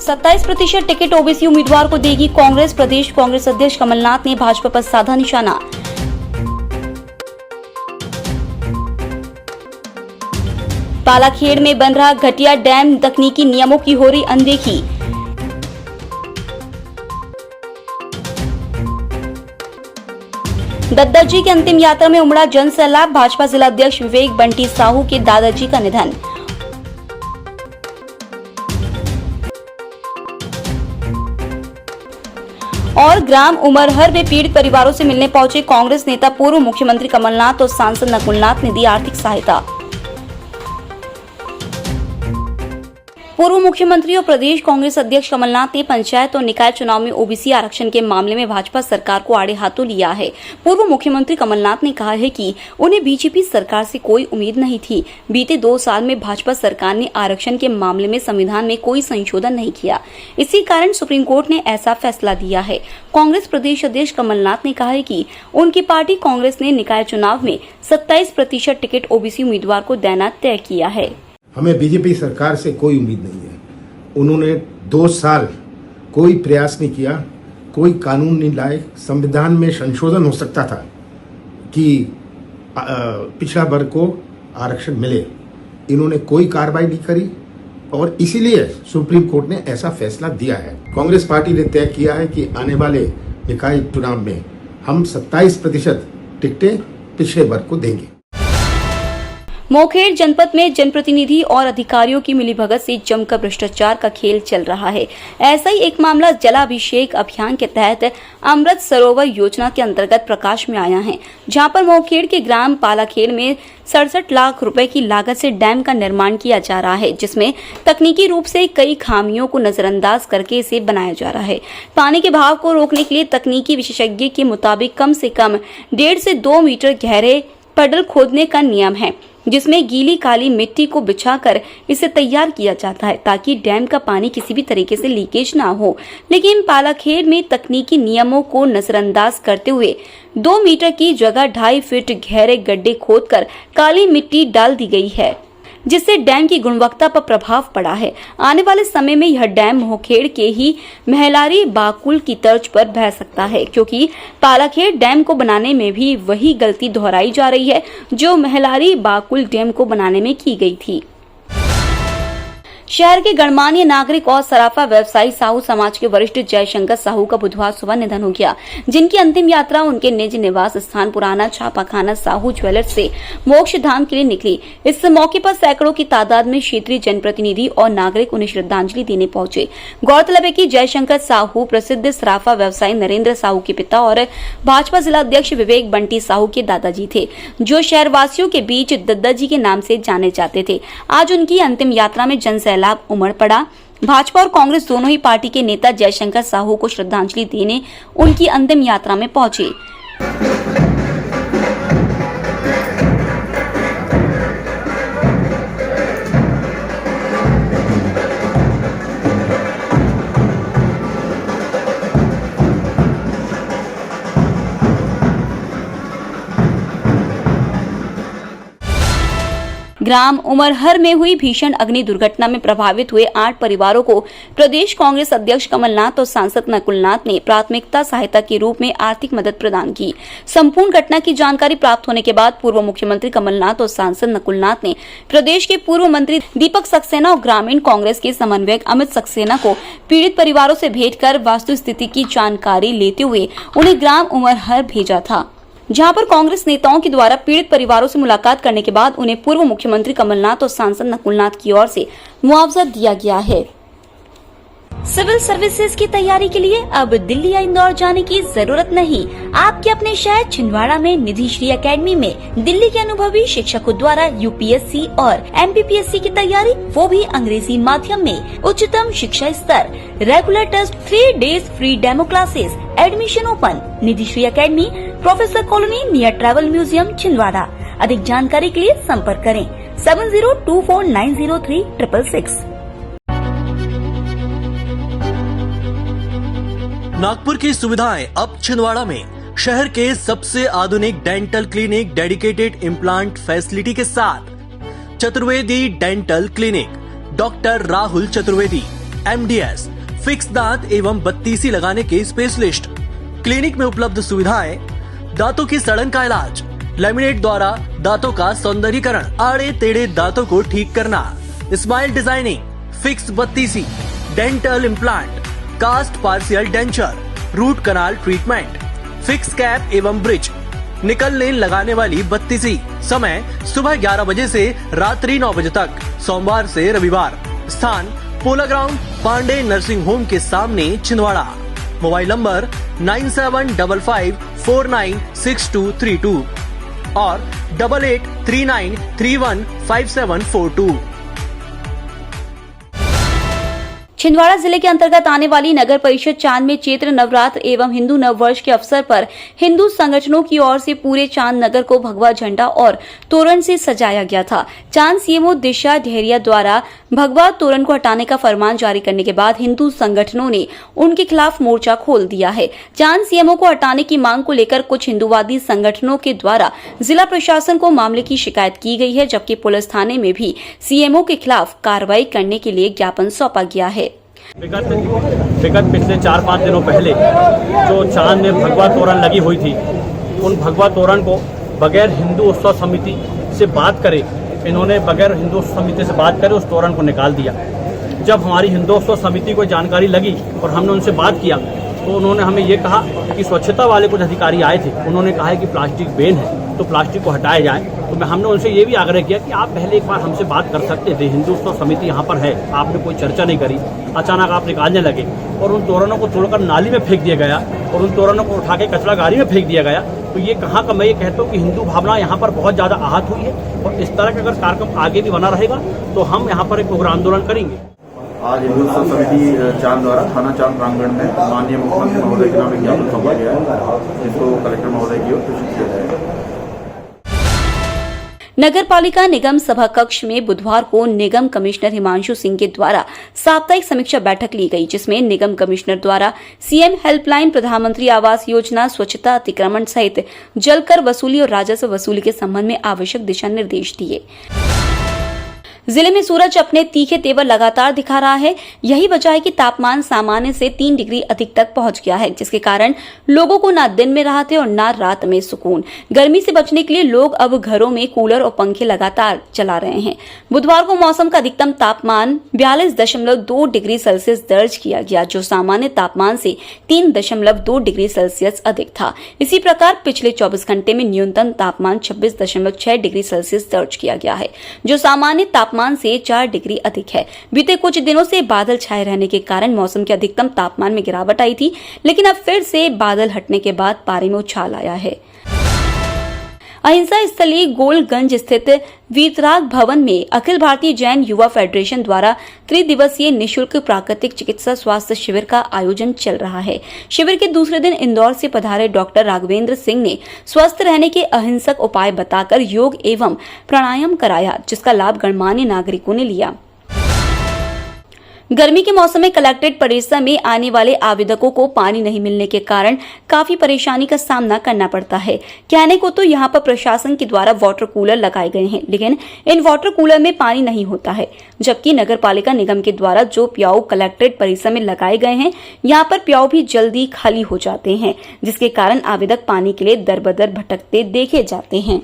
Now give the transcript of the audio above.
27% ticket OBC उम्मीदवार को देगी कांग्रेस। प्रदेश कांग्रेस अध्यक्ष कमलनाथ ने भाजपा पर साधा निशाना। पालाखेड़ में बन रहा घटिया डैम, तकनीकी नियमों की हो रही अनदेखी। दद्दा जी की अंतिम यात्रा में उमड़ा जन सैलाब। भाजपा जिला अध्यक्ष विवेक बंटी साहू के दादाजी का निधन। और ग्राम उमरहर में पीड़ित परिवारों से मिलने पहुंचे कांग्रेस नेता पूर्व मुख्यमंत्री कमलनाथ और सांसद नकुलनाथ ने दी आर्थिक सहायता। पूर्व मुख्यमंत्री और प्रदेश कांग्रेस अध्यक्ष कमलनाथ ने पंचायत और निकाय चुनाव में ओबीसी आरक्षण के मामले में भाजपा सरकार को आड़े हाथों लिया है। पूर्व मुख्यमंत्री कमलनाथ ने कहा है कि उन्हें बीजेपी सरकार से कोई उम्मीद नहीं थी। बीते 2 साल में भाजपा सरकार ने आरक्षण के मामले में संविधान में कोई संशोधन नहीं किया। इसी कारण सुप्रीम कोर्ट ने ऐसा फैसला दिया है। कांग्रेस प्रदेश अध्यक्ष कमलनाथ ने कहा है कि उनकी पार्टी कांग्रेस ने निकाय चुनाव में 27% टिकट ओबीसी उम्मीदवार को देना तय किया है। हमें बीजेपी सरकार से कोई उम्मीद नहीं है। उन्होंने 2 साल कोई प्रयास नहीं किया, कोई कानून नहीं लाए। संविधान में संशोधन हो सकता था कि पिछड़ा वर्ग को आरक्षण मिले। इन्होंने कोई कार्रवाई नहीं करी और इसीलिए सुप्रीम कोर्ट ने ऐसा फैसला दिया है। कांग्रेस पार्टी ने तय किया है कि आने वाले निकाय चुनाव में हम 27% टिकटें पिछड़े वर्ग को देंगे। मोखेड़ जनपद में जनप्रतिनिधि और अधिकारियों की मिलीभगत से जमकर भ्रष्टाचार का खेल चल रहा है। ऐसा ही एक मामला जलाभिषेक अभियान के तहत अमृत सरोवर योजना के अंतर्गत प्रकाश में आया है, जहां पर मोखेड़ के ग्राम पालाखेड़ में 67 लाख रुपए की लागत से डैम का निर्माण किया जा रहा है, जिसमें तकनीकी रूप से कई खामियों को नजरअंदाज करके इसे बनाया जा रहा है। पानी के बहाव को रोकने के लिए तकनीकी विशेषज्ञ के मुताबिक कम से कम 1.5 से 2 मीटर गहरे पडल खोदने का नियम है, जिसमें गीली काली मिट्टी को बिछाकर इसे तैयार किया जाता है ताकि डैम का पानी किसी भी तरीके से लीकेज ना हो। लेकिन पालाखेड़ में तकनीकी नियमों को नजरअंदाज करते हुए 2 मीटर की जगह 2.5 फीट गहरे गड्ढे खोदकर काली मिट्टी डाल दी गई है, जिससे डैम की गुणवत्ता पर प्रभाव पड़ा है। आने वाले समय में यह डैम मोखेड़ के ही महलारी बाकुल की तर्ज पर बह सकता है, क्योंकि पालाखेड़ डैम को बनाने में भी वही गलती दोहराई जा रही है जो महलारी बाकुल डैम को बनाने में की गई थी। शहर के गणमान्य नागरिक और सराफा व्यवसायी साहू समाज के वरिष्ठ जयशंकर साहू का बुधवार सुबह निधन हो गया, जिनकी अंतिम यात्रा उनके निज निवास स्थान पुराना छापाखाना साहू ज्वेलर्स से मोक्ष धाम के लिए निकली। इस मौके पर सैकड़ों की तादाद में क्षेत्रीय जनप्रतिनिधि और नागरिक उन्हें श्रद्धांजलि देने पहुंचे। गौरतलब है कि जयशंकर साहू प्रसिद्ध सराफा व्यवसायी नरेंद्र साहू के पिता और भाजपा जिला अध्यक्ष विवेक बंटी साहू के दादाजी थे, जो शहरवासियों के बीच दद्दा जी के नाम से जाने जाते थे। आज उनकी अंतिम यात्रा में जनसैलाब उमड़ पड़ा। भाजपा और कांग्रेस दोनों ही पार्टी के नेता जयशंकर साहू को श्रद्धांजलि देने उनकी अंतिम यात्रा में पहुंचे। ग्राम उमरहर में हुई भीषण अग्नि दुर्घटना में प्रभावित हुए 8 परिवारों को प्रदेश कांग्रेस अध्यक्ष कमलनाथ और सांसद नकुलनाथ ने प्राथमिकता सहायता के रूप में आर्थिक मदद प्रदान की। संपूर्ण घटना की जानकारी प्राप्त होने के बाद पूर्व मुख्यमंत्री कमलनाथ और सांसद नकुलनाथ ने प्रदेश के पूर्व मंत्री दीपक सक्सेना और ग्रामीण कांग्रेस के समन्वयक अमित सक्सेना को पीड़ित परिवारों से भेंट कर वास्तु स्थिति की जानकारी लेते हुए उन्हें ग्राम उमरहर भेजा था, जहां पर कांग्रेस नेताओं के द्वारा पीड़ित परिवारों से मुलाकात करने के बाद उन्हें पूर्व मुख्यमंत्री कमलनाथ और सांसद नकुलनाथ की ओर से मुआवजा दिया गया है। सिविल सर्विसेज की तैयारी के लिए अब दिल्ली या इंदौर जाने की जरूरत नहीं। आपके अपने शहर छिंदवाड़ा में निधि श्री एकेडमी में दिल्ली के अनुभवी शिक्षकों द्वारा यूपीएससी और एमपीपीएससी की तैयारी, वो भी अंग्रेजी माध्यम में। उच्चतम शिक्षा स्तर, regular test, 3 days free demo classes, admission open. Nidhi Shri academy, professor colony near travel museum Chhindwara. अधिक जानकारी के लिए संपर्क करें 7024903666। नागपुर की सुविधाएं अब छिंदवाड़ा में। शहर के सबसे आधुनिक dental clinic, dedicated implant facility के साथ Chaturvedi dental clinic, doctor Rahul Chaturvedi, MDS, fix दांत एवं बत्तीसी लगाने के स्पेशलिस्ट। क्लिनिक में उपलब्ध सुविधाएं: दांतों की सड़न का इलाज, लैमिनेट द्वारा दांतों का सौंदर्यीकरण, आड़े टेढ़े दांतों को ठीक करना, स्माइल डिजाइनिंग, फिक्स बत्तीसी, dental implant, cast partial denture, root canal treatment, fix cap एवं ब्रिज, निकल लेन लगाने वाली बत्तीसी। समय सुबह 11 बजे से रात्रि 9 बजे तक, सोमवार से रविवार। स्थान पोला ग्राउंड, पांडे नर्सिंग होम के सामने, छिंदवाड़ा। मोबाइल नंबर 9755496232 और 8839315742। छिंदवाड़ा जिले के अंतर्गत आने वाली नगर परिषद चांद में चैत्र नवरात्र एवं हिंदू नववर्ष के अवसर पर हिंदू संगठनों की ओर से पूरे चांद नगर को भगवा झंडा और तोरण से सजाया गया था। चांद सीएमओ दिशा ढेरिया द्वारा भगवा तोरण को हटाने का फरमान जारी करने के बाद हिंदू संगठनों ने उनके खिलाफ मोर्चा खोल दिया है। चांद सीएमओ को हटाने की मांग को लेकर कुछ हिंदूवादी संगठनों के द्वारा जिला प्रशासन को मामले की शिकायत की गई है, जबकि पुलिस थाने में भी सीएमओ के खिलाफ कार्रवाई करने के लिए ज्ञापन सौंपा गया है। विगत पिछले 4-5 दिनों पहले जो चांद में भगवा तोरण लगी हुई थी, उन भगवा तोरण को बगैर हिंदू उत्सव समिति से बात करे, इन्होंने बगैर हिंदू उत्सव समिति से बात करे उस तोरण को निकाल दिया। जब हमारी हिंदू उत्सव समिति को जानकारी लगी और हमने उनसे बात किया तो उन्होंने हमें ये कहा कि स्वच्छता वाले कुछ अधिकारी आए थे, उन्होंने कहा है कि प्लास्टिक बैन है तो प्लास्टिक को हटाया जाए। तो हमने उनसे ये भी आग्रह किया कि आप पहले एक बार हमसे बात कर सकते थे, हिंदू उत्सव समिति यहाँ पर है, आपने कोई चर्चा नहीं करी, अचानक आप निकालने लगे और उन तोरणों को तोड़कर नाली में फेंक दिया गया और उन तोरणों को उठा के कचरा गाड़ी में फेंक दिया गया। तो ये कहाँ का, मैं ये कहता हूँ कि हिंदू भावना यहाँ पर बहुत ज़्यादा आहत हुई है और इस तरह का अगर कार्यक्रम आगे भी बना रहेगा तो हम यहाँ पर एक उग्र आंदोलन करेंगे। आज हिंदू उत्सव समिति चांद द्वारा थाना चांद प्रांगण में माननीय मुख्यमंत्री महोदय के नाम एक ज्ञापन सौंपा गया है, जिसको कलेक्टर महोदय की ओर प्रेषित किया जाएगा। नगर पालिका निगम सभा कक्ष में बुधवार को निगम कमिश्नर हिमांशु सिंह के द्वारा साप्ताहिक समीक्षा बैठक ली गई, जिसमें निगम कमिश्नर द्वारा सीएम हेल्पलाइन, प्रधानमंत्री आवास योजना, स्वच्छता अतिक्रमण सहित जलकर वसूली और राजस्व वसूली के संबंध में आवश्यक दिशा निर्देश दिए। जिले में सूरज अपने तीखे तेवर लगातार दिखा रहा है। यही वजह है कि तापमान सामान्य से 3 डिग्री अधिक तक पहुंच गया है, जिसके कारण लोगों को ना दिन में राहत है और ना रात में सुकून। गर्मी से बचने के लिए लोग अब घरों में कूलर और पंखे लगातार चला रहे हैं। बुधवार को मौसम का अधिकतम तापमान 42.2 डिग्री सेल्सियस दर्ज किया गया, जो सामान्य तापमान से 3.2 डिग्री सेल्सियस अधिक था। इसी प्रकार पिछले 24 घंटे में न्यूनतम तापमान 26.6 डिग्री सेल्सियस दर्ज किया गया है, जो सामान्य तापमान से 4 डिग्री अधिक है। बीते कुछ दिनों से बादल छाए रहने के कारण मौसम के अधिकतम तापमान में गिरावट आई थी, लेकिन अब फिर से बादल हटने के बाद पारे में उछाल आया है। अहिंसा स्थली गोलगंज स्थित वीतराग भवन में अखिल भारतीय जैन युवा फेडरेशन द्वारा त्रिदिवसीय निःशुल्क प्राकृतिक चिकित्सा स्वास्थ्य शिविर का आयोजन चल रहा है। शिविर के दूसरे दिन इंदौर से पधारे डॉक्टर राघवेंद्र सिंह ने स्वस्थ रहने के अहिंसक उपाय बताकर योग एवं प्राणायाम कराया, जिसका लाभ गणमान्य नागरिकों ने लिया। गर्मी के मौसम में कलेक्ट्रेट परिसर में आने वाले आवेदकों को पानी नहीं मिलने के कारण काफी परेशानी का सामना करना पड़ता है। कहने को तो यहाँ पर प्रशासन के द्वारा वाटर कूलर लगाए गए हैं, लेकिन इन वाटर कूलर में पानी नहीं होता है, जबकि नगर पालिका निगम के द्वारा जो प्याऊ कलेक्ट्रेट परिसर में लगाए गए हैं, यहाँ पर प्याऊ भी जल्दी खाली हो जाते हैं, जिसके कारण आवेदक पानी के लिए दर बदर भटकते देखे जाते हैं।